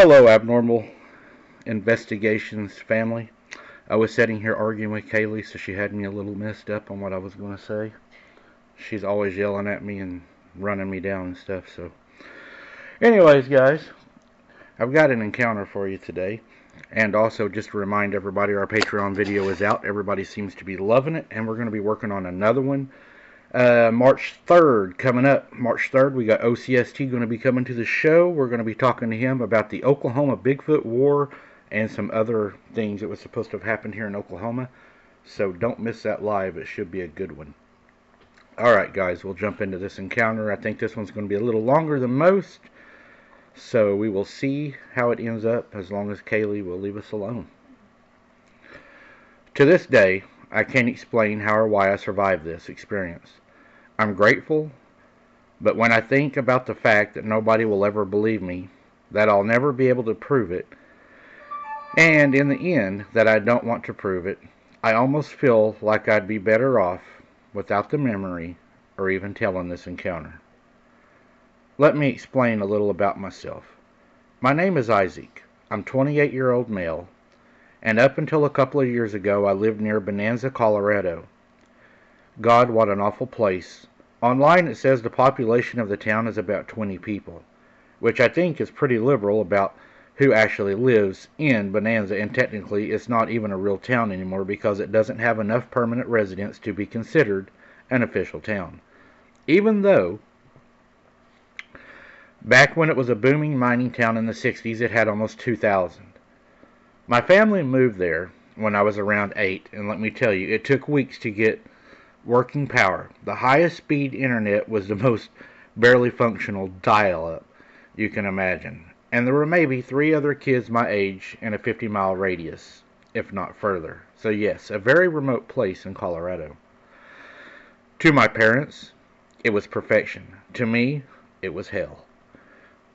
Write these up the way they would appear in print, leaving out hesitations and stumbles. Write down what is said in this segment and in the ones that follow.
Hello, Abnormal Investigations family. I was sitting here arguing with Kaylee, so she had me a little messed up on what I was going to say. She's always yelling at me and running me down and stuff, so. Anyways, guys, I've got an encounter for you today. And also, just to remind everybody, our Patreon video is out. Everybody seems to be loving it, and we're going to be working on another one. March 3rd coming up. March 3rd, we got OCST going to be coming to the show. We're going to be talking to him about the Oklahoma Bigfoot War and some other things that was supposed to have happened here in Oklahoma. So don't miss that live. It should be a good one. Alright, guys, we'll jump into this encounter. I think this one's going to be a little longer than most. So we will see how it ends up as long as Kaylee will leave us alone. To this day, I can't explain how or why I survived this experience. I'm grateful, but when I think about the fact that nobody will ever believe me, that I'll never be able to prove it, and in the end, that I don't want to prove it, I almost feel like I'd be better off without the memory or even telling this encounter. Let me explain a little about myself. My name is Isaac. I'm 28-year-old male, and up until a couple of years ago, I lived near Bonanza, Colorado. God, what an awful place. Online it says the population of the town is about 20 people, which I think is pretty liberal about who actually lives in Bonanza, and technically it's not even a real town anymore because it doesn't have enough permanent residents to be considered an official town. Even though, back when it was a booming mining town in the 60s, it had almost 2,000. My family moved there when I was around 8, and let me tell you, it took weeks to get working power. The highest speed internet was the most barely functional dial-up you can imagine. And there were maybe 3 other kids my age in a 50-mile radius, if not further. So yes, a very remote place in Colorado. To my parents, it was perfection. To me, it was hell.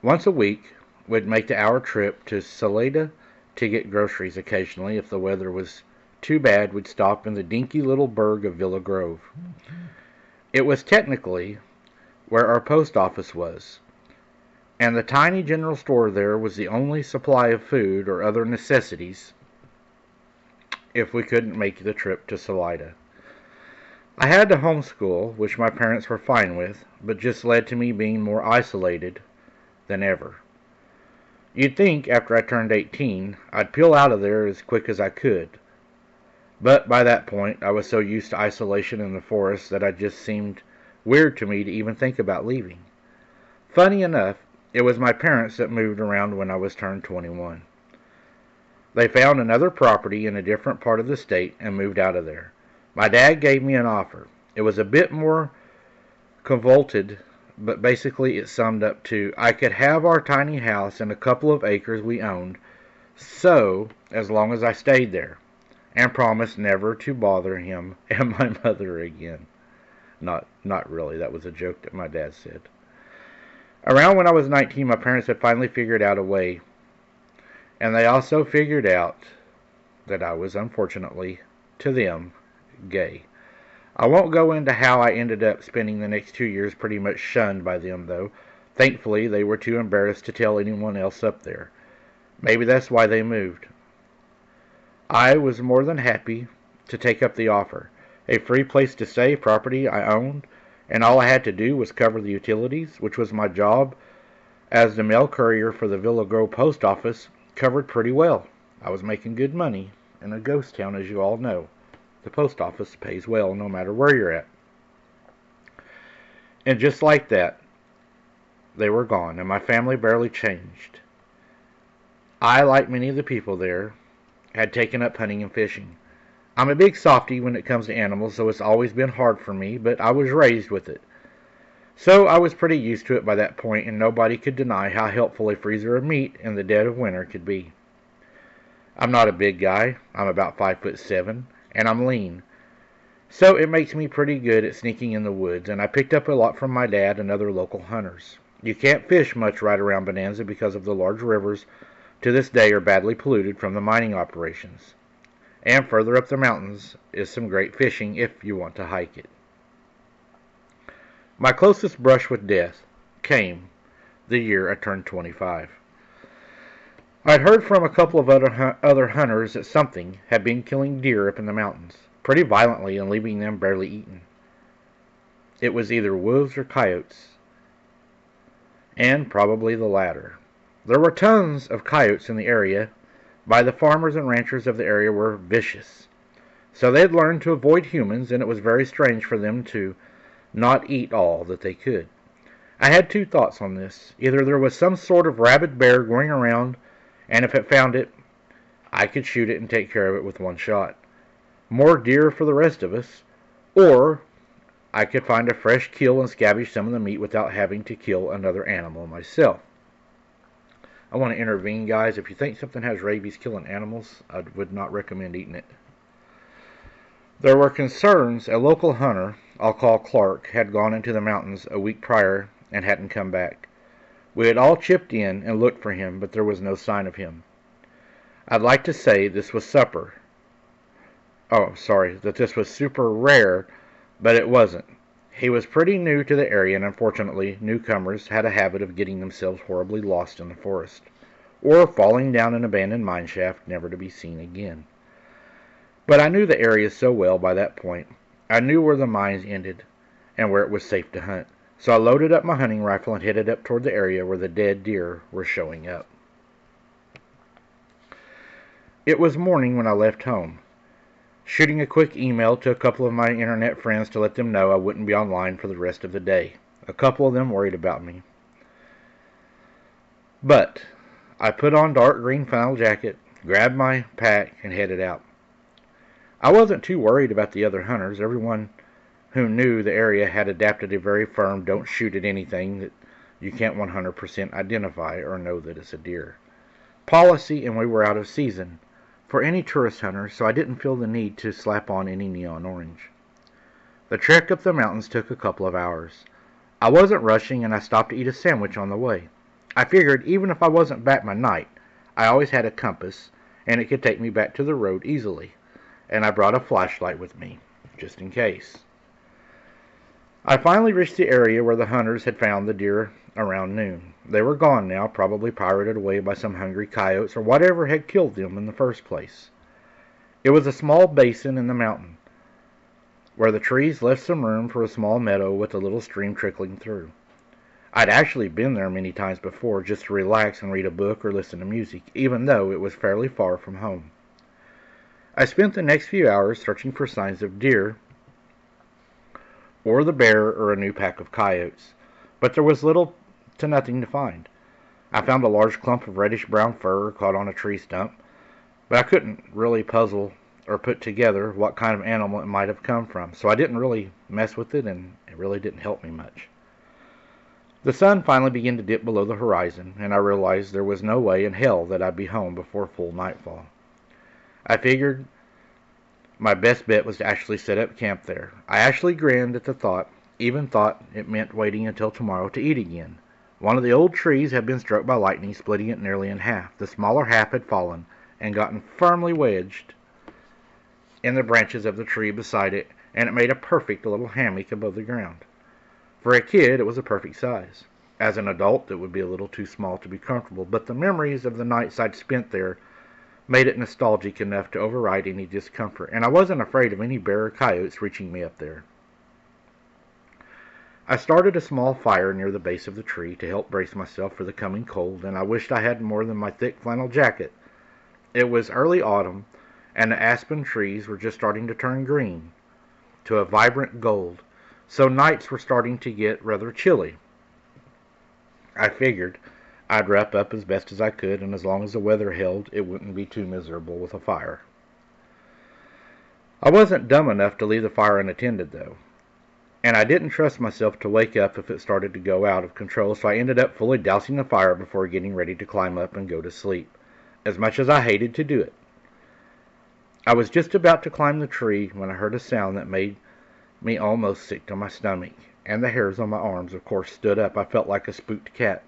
Once a week, we'd make the hour trip to Salida to get groceries occasionally. If the weather was too bad, we'd stop in the dinky little burg of Villa Grove. It was technically where our post office was, and the tiny general store there was the only supply of food or other necessities if we couldn't make the trip to Salida. I had to homeschool, which my parents were fine with, but just led to me being more isolated than ever. You'd think after I turned 18, I'd peel out of there as quick as I could. But by that point, I was so used to isolation in the forest that it just seemed weird to me to even think about leaving. Funny enough, it was my parents that moved around when I was turned 21. They found another property in a different part of the state and moved out of there. My dad gave me an offer. It was a bit more convoluted, but basically it summed up to, I could have our tiny house and a couple of acres we owned, so as long as I stayed there, and promised never to bother him and my mother again. Not really, that was a joke that my dad said. Around when I was 19, my parents had finally figured out a way, and they also figured out that I was, unfortunately, to them, gay. I won't go into how I ended up spending the next 2 years pretty much shunned by them, though. Thankfully, they were too embarrassed to tell anyone else up there. Maybe that's why they moved. I was more than happy to take up the offer. A free place to stay, property I owned, and all I had to do was cover the utilities, which was my job as the mail courier for the Villa Grove post office, covered pretty well. I was making good money in a ghost town, as you all know. The post office pays well no matter where you're at. And just like that, they were gone, and my family barely changed. I, like many of the people there, had taken up hunting and fishing. I'm a big softy when it comes to animals, so it's always been hard for me, but I was raised with it. So I was pretty used to it by that point, and nobody could deny how helpful a freezer of meat in the dead of winter could be. I'm not a big guy. I'm about 5'7", and I'm lean. So it makes me pretty good at sneaking in the woods, and I picked up a lot from my dad and other local hunters. You can't fish much right around Bonanza because of the large rivers to this day are badly polluted from the mining operations. And further up the mountains is some great fishing if you want to hike it. My closest brush with death came the year I turned 25. I'd heard from a couple of other hunters that something had been killing deer up in the mountains, pretty violently and leaving them barely eaten. It was either wolves or coyotes, and probably the latter. There were tons of coyotes in the area. By the farmers and ranchers of the area were vicious. So they had learned to avoid humans, and it was very strange for them to not eat all that they could. I had two thoughts on this. Either there was some sort of rabid bear going around, and if it found it, I could shoot it and take care of it with one shot. More deer for the rest of us. Or I could find a fresh kill and scavenge some of the meat without having to kill another animal myself. I want to intervene, guys. If you think something has rabies killing animals, I would not recommend eating it. There were concerns a local hunter, I'll call Clark, had gone into the mountains a week prior and hadn't come back. We had all chipped in and looked for him, but there was no sign of him. I'd like to say this was that this was super rare, but it wasn't. He was pretty new to the area, and unfortunately, newcomers had a habit of getting themselves horribly lost in the forest, or falling down an abandoned mine shaft never to be seen again. But I knew the area so well by that point. I knew where the mines ended, and where it was safe to hunt. So I loaded up my hunting rifle and headed up toward the area where the dead deer were showing up. It was morning when I left home, shooting a quick email to a couple of my internet friends to let them know I wouldn't be online for the rest of the day. A couple of them worried about me. But I put on dark green flannel jacket, grabbed my pack, and headed out. I wasn't too worried about the other hunters. Everyone who knew the area had adapted a very firm don't shoot at anything that you can't 100% identify or know that it's a deer policy, and we were out of season for any tourist hunter, so I didn't feel the need to slap on any neon orange. The trek up the mountains took a couple of hours. I wasn't rushing, and I stopped to eat a sandwich on the way. I figured even if I wasn't back by night, I always had a compass, and it could take me back to the road easily, and I brought a flashlight with me, just in case. I finally reached the area where the hunters had found the deer around noon. They were gone now, probably pirated away by some hungry coyotes or whatever had killed them in the first place. It was a small basin in the mountain, where the trees left some room for a small meadow with a little stream trickling through. I'd actually been there many times before just to relax and read a book or listen to music, even though it was fairly far from home. I spent the next few hours searching for signs of deer, or the bear, or a new pack of coyotes, but there was little to nothing to find. I found a large clump of reddish-brown fur caught on a tree stump, but I couldn't really puzzle or put together what kind of animal it might have come from, so I didn't really mess with it, and it really didn't help me much. The sun finally began to dip below the horizon, and I realized there was no way in hell that I'd be home before full nightfall. I figured my best bet was to actually set up camp there. I actually grinned at the thought, even thought it meant waiting until tomorrow to eat again. One of the old trees had been struck by lightning, splitting it nearly in half. The smaller half had fallen and gotten firmly wedged in the branches of the tree beside it, and it made a perfect little hammock above the ground. For a kid, it was a perfect size. As an adult, it would be a little too small to be comfortable, but the memories of the nights I'd spent there made it nostalgic enough to override any discomfort, and I wasn't afraid of any bear or coyotes reaching me up there. I started a small fire near the base of the tree to help brace myself for the coming cold, and I wished I had more than my thick flannel jacket. It was early autumn, and the aspen trees were just starting to turn green to a vibrant gold, so nights were starting to get rather chilly. I figured I'd wrap up as best as I could, and as long as the weather held, it wouldn't be too miserable with a fire. I wasn't dumb enough to leave the fire unattended, though, and I didn't trust myself to wake up if it started to go out of control, so I ended up fully dousing the fire before getting ready to climb up and go to sleep, as much as I hated to do it. I was just about to climb the tree when I heard a sound that made me almost sick to my stomach, and the hairs on my arms, of course, stood up. I felt like a spooked cat.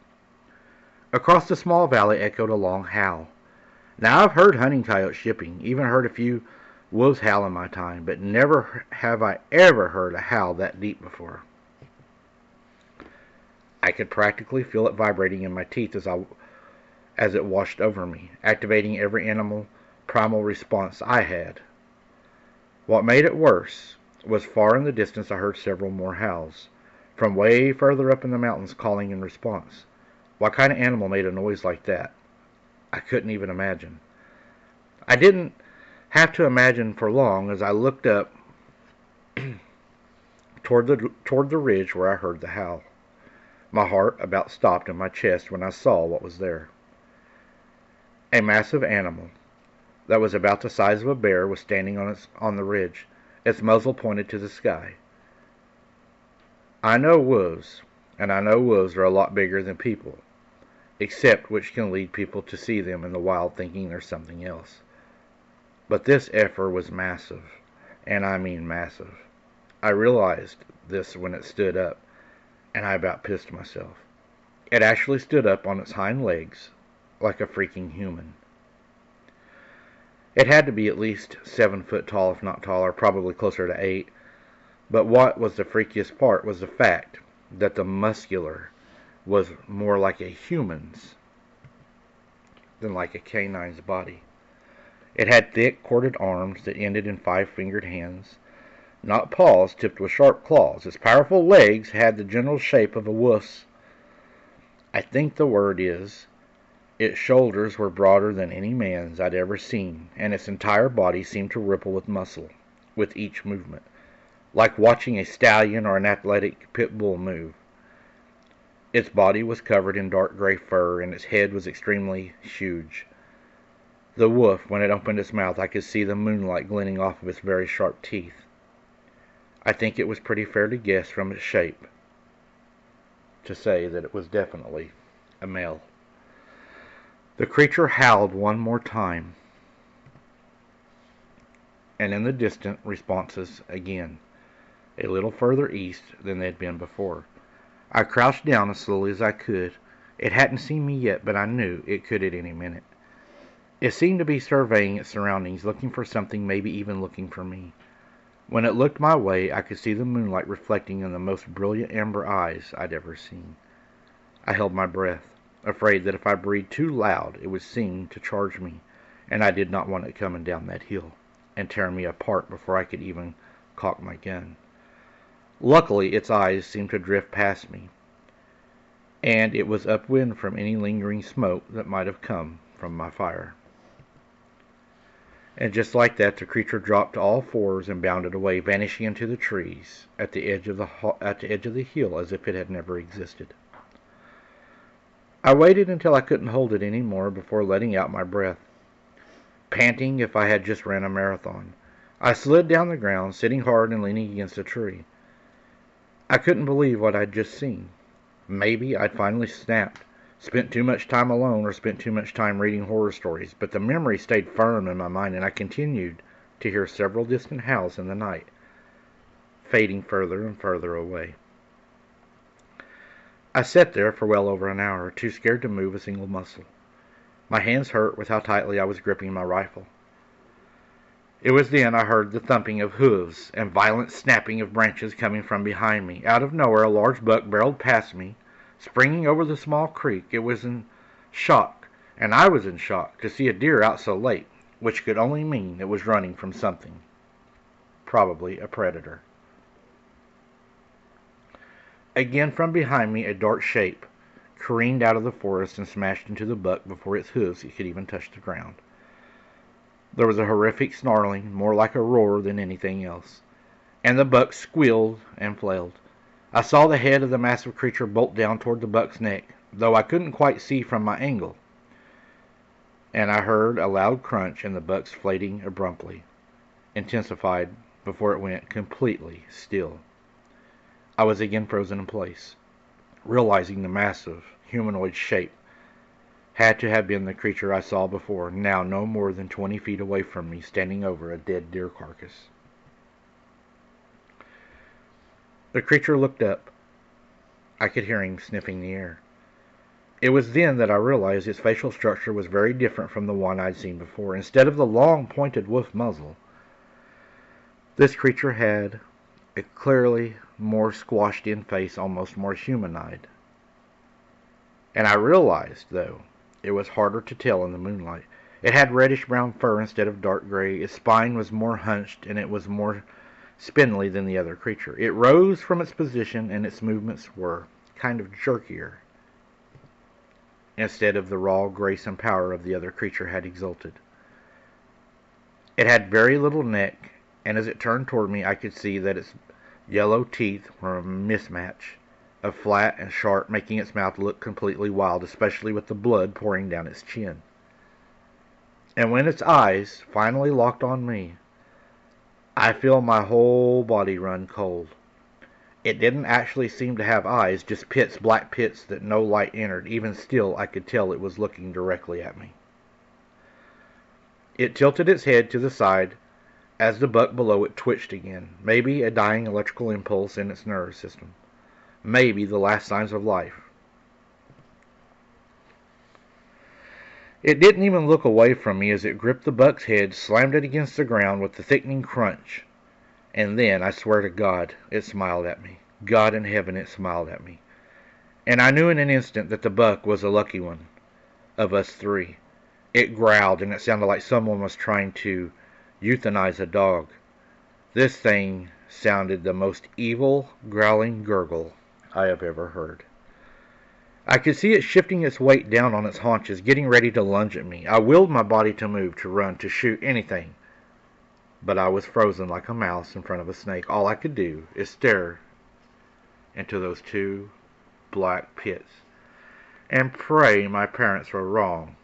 Across the small valley echoed a long howl. Now, I've heard hunting coyotes shipping, even heard a few wolves howl in my time, but never have I ever heard a howl that deep before. I could practically feel it vibrating in my teeth as it washed over me, activating every animal primal response I had. What made it worse was far in the distance I heard several more howls, from way further up in the mountains calling in response. What kind of animal made a noise like that? I couldn't even imagine. I didn't have to imagine for long as I looked up toward the ridge where I heard the howl. My heart about stopped in my chest when I saw what was there. A massive animal that was about the size of a bear was standing on the ridge, its muzzle pointed to the sky. I know wolves, and I know wolves are a lot bigger than people, except which can lead people to see them in the wild thinking they're something else. But this effer was massive, and I mean massive. I realized this when it stood up, and I about pissed myself. It actually stood up on its hind legs like a freaking human. It had to be at least 7 foot tall, if not taller, probably closer to 8. But what was the freakiest part was the fact that the muscular was more like a human's than like a canine's body. It had thick, corded arms that ended in 5-fingered hands, not paws tipped with sharp claws. Its powerful legs had the general shape of a wolf's. I think the word is, its shoulders were broader than any man's I'd ever seen, and its entire body seemed to ripple with muscle with each movement, like watching a stallion or an athletic pit bull move. Its body was covered in dark gray fur, and its head was extremely huge. The wolf, when it opened its mouth, I could see the moonlight glinting off of its very sharp teeth. I think it was pretty fair to guess from its shape to say that it was definitely a male. The creature howled one more time, and in the distant responses again, a little further east than they'd been before. I crouched down as slowly as I could. It hadn't seen me yet, but I knew it could at any minute. It seemed to be surveying its surroundings, looking for something, maybe even looking for me. When it looked my way, I could see the moonlight reflecting in the most brilliant amber eyes I'd ever seen. I held my breath, afraid that if I breathed too loud it would seem to charge me, and I did not want it coming down that hill and tearing me apart before I could even cock my gun. Luckily, its eyes seemed to drift past me, and it was upwind from any lingering smoke that might have come from my fire. And just like that, the creature dropped to all fours and bounded away, vanishing into the trees at the edge of the hill as if it had never existed. I waited until I couldn't hold it any more before letting out my breath, panting if I had just ran a marathon. I slid down the ground, sitting hard and leaning against a tree. I couldn't believe what I'd just seen. Maybe I'd finally snapped, spent too much time alone, or spent too much time reading horror stories, but the memory stayed firm in my mind, and I continued to hear several distant howls in the night, fading further and further away. I sat there for well over an hour, too scared to move a single muscle. My hands hurt with how tightly I was gripping my rifle. It was then I heard the thumping of hooves and violent snapping of branches coming from behind me. Out of nowhere, a large buck barreled past me, springing over the small creek. It was in shock, and I was in shock to see a deer out so late, which could only mean it was running from something, probably a predator. Again from behind me, a dark shape careened out of the forest and smashed into the buck before its hooves could even touch the ground. There was a horrific snarling, more like a roar than anything else, and the buck squealed and flailed. I saw the head of the massive creature bolt down toward the buck's neck, though I couldn't quite see from my angle, and I heard a loud crunch and the buck's flating abruptly, intensified before it went completely still. I was again frozen in place, realizing the massive humanoid shape had to have been the creature I saw before, now no more than 20 feet away from me, standing over a dead deer carcass. The creature looked up. I could hear him sniffing the air. It was then that I realized its facial structure was very different from the one I'd seen before. Instead of the long, pointed wolf muzzle, this creature had a clearly more squashed-in face, almost more humanoid. And I realized, though, It was harder to tell in the moonlight. It had reddish-brown fur instead of dark gray. Its spine was more hunched, and it was more spindly than the other creature. It rose from its position, and its movements were kind of jerkier, instead of the raw grace and power of the other creature had exulted. It had very little neck, and as it turned toward me I could see that its yellow teeth were a mismatch of flat and sharp, making its mouth look completely wild, especially with the blood pouring down its chin. And when its eyes finally locked on me, I feel my whole body run cold. It didn't actually seem to have eyes, just pits, black pits that no light entered. Even still, I could tell it was looking directly at me. It tilted its head to the side as the buck below it twitched again. Maybe a dying electrical impulse in its nervous system. Maybe the last signs of life. It didn't even look away from me as it gripped the buck's head, slammed it against the ground with the thickening crunch. And then, I swear to God, it smiled at me. God in heaven, it smiled at me. And I knew in an instant that the buck was a lucky one of us three. It growled, and it sounded like someone was trying to euthanize a dog. This thing sounded the most evil, growling gurgle I have ever heard. I could see it shifting its weight down on its haunches, getting ready to lunge at me. I willed my body to move, to run, to shoot, anything. But I was frozen like a mouse in front of a snake. All I could do is stare into those two black pits and pray my parents were wrong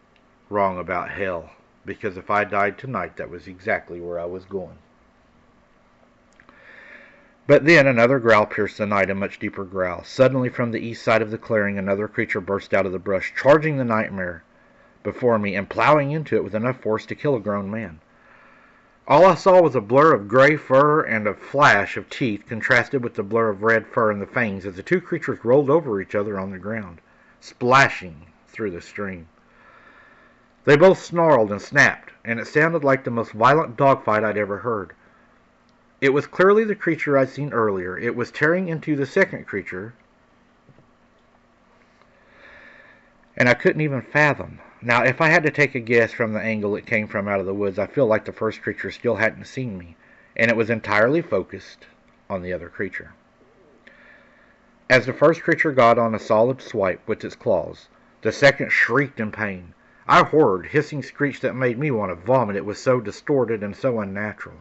about hell, because if I died tonight, that was exactly where I was going. But then another growl pierced the night, a much deeper growl. Suddenly from the east side of the clearing, another creature burst out of the brush, charging the nightmare before me and plowing into it with enough force to kill a grown man. All I saw was a blur of gray fur and a flash of teeth contrasted with the blur of red fur and the fangs as the two creatures rolled over each other on the ground, splashing through the stream. They both snarled and snapped, and it sounded like the most violent dogfight I'd ever heard. It was clearly the creature I'd seen earlier. It was tearing into the second creature, and I couldn't even fathom. Now, if I had to take a guess from the angle it came from out of the woods, I feel like the first creature still hadn't seen me, and it was entirely focused on the other creature. As the first creature got on a solid swipe with its claws, the second shrieked in pain. I heard a hissing screech that made me want to vomit. It was so distorted and so unnatural.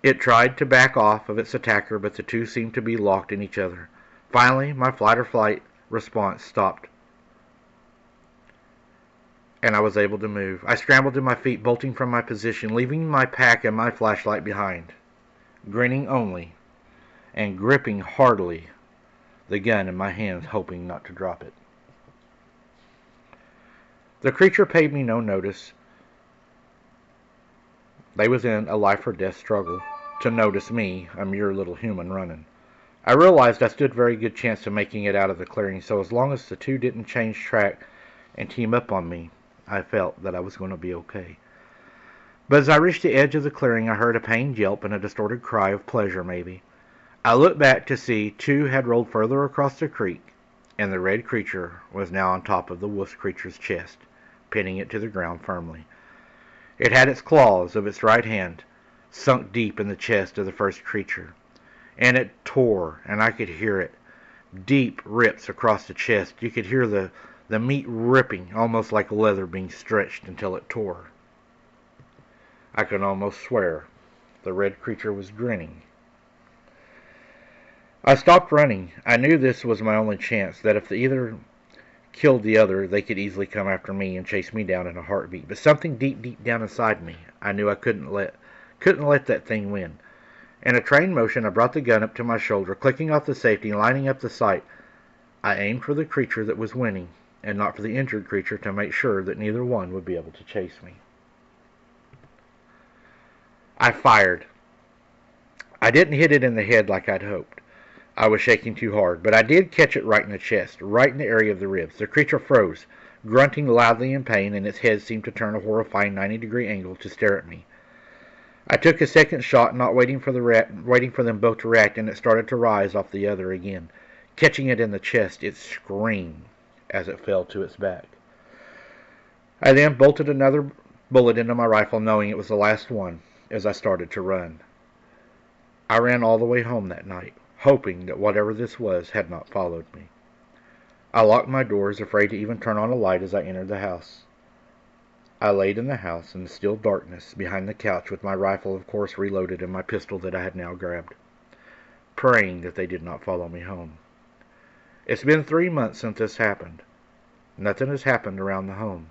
It tried to back off of its attacker, but the two seemed to be locked in each other. Finally, my flight or flight response stopped, and I was able to move. I scrambled to my feet, bolting from my position, leaving my pack and my flashlight behind, grinning only, and gripping heartily the gun in my hands, hoping not to drop it. The creature paid me no notice. They was in a life-or-death struggle to notice me, a mere little human, running. I realized I stood very good chance of making it out of the clearing, so as long as the two didn't change track and team up on me, I felt that I was going to be okay. But as I reached the edge of the clearing, I heard a pained yelp and a distorted cry of pleasure, maybe. I looked back to see two had rolled further across the creek, and the red creature was now on top of the wolf creature's chest, pinning it to the ground firmly. It had its claws of its right hand sunk deep in the chest of the first creature, and it tore, and I could hear it. Deep rips across the chest. You could hear the meat ripping, almost like leather being stretched until it tore. I could almost swear the red creature was grinning. I stopped running. I knew this was my only chance, that if either killed the other, they could easily come after me and chase me down in a heartbeat. But something deep down inside me, I knew I couldn't let that thing win. In a trained motion, I brought the gun up to my shoulder, clicking off the safety and lining up the sight. I aimed for the creature that was winning, and not for the injured creature, to make sure that neither one would be able to chase me. I fired. I didn't hit it in the head like I'd hoped. I was shaking too hard, but I did catch it right in the chest, right in the area of the ribs. The creature froze, grunting loudly in pain, and its head seemed to turn a horrifying 90-degree angle to stare at me. I took a second shot, not waiting for them both to react, and it started to rise off the other again. Catching it in the chest, it screamed, as it fell to its back. I then bolted another bullet into my rifle, knowing it was the last one, as I started to run. I ran all the way home that night, hoping that whatever this was had not followed me. I locked my doors, afraid to even turn on a light as I entered the house. I laid in the house in the still darkness behind the couch with my rifle, of course, reloaded and my pistol that I had now grabbed, praying that they did not follow me home. It's been 3 months since this happened. Nothing has happened around the home.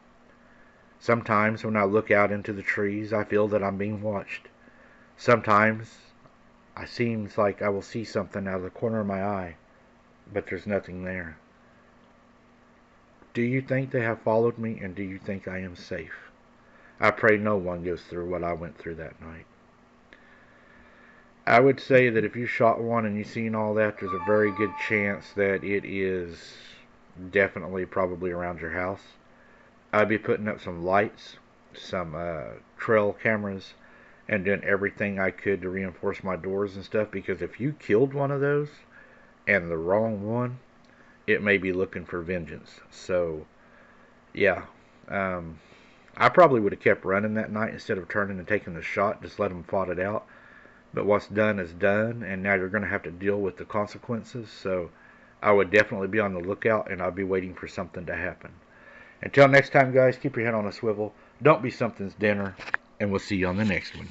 Sometimes when I look out into the trees, I feel that I'm being watched. Sometimes it seems like I will see something out of the corner of my eye, but there's nothing there. Do you think they have followed me, and do you think I am safe? I pray no one goes through what I went through that night. I would say that if you shot one and you've seen all that, there's a very good chance that it is definitely probably around your house. I'd be putting up some lights, some trail cameras, and doing everything I could to reinforce my doors and stuff, because if you killed one of those and the wrong one, it may be looking for vengeance. So, yeah. I probably would have kept running that night instead of turning and taking the shot, just let them fight it out. But what's done is done, and now you're going to have to deal with the consequences. So I would definitely be on the lookout, and I'd be waiting for something to happen. Until next time, guys, keep your head on a swivel. Don't be something's dinner, and we'll see you on the next one.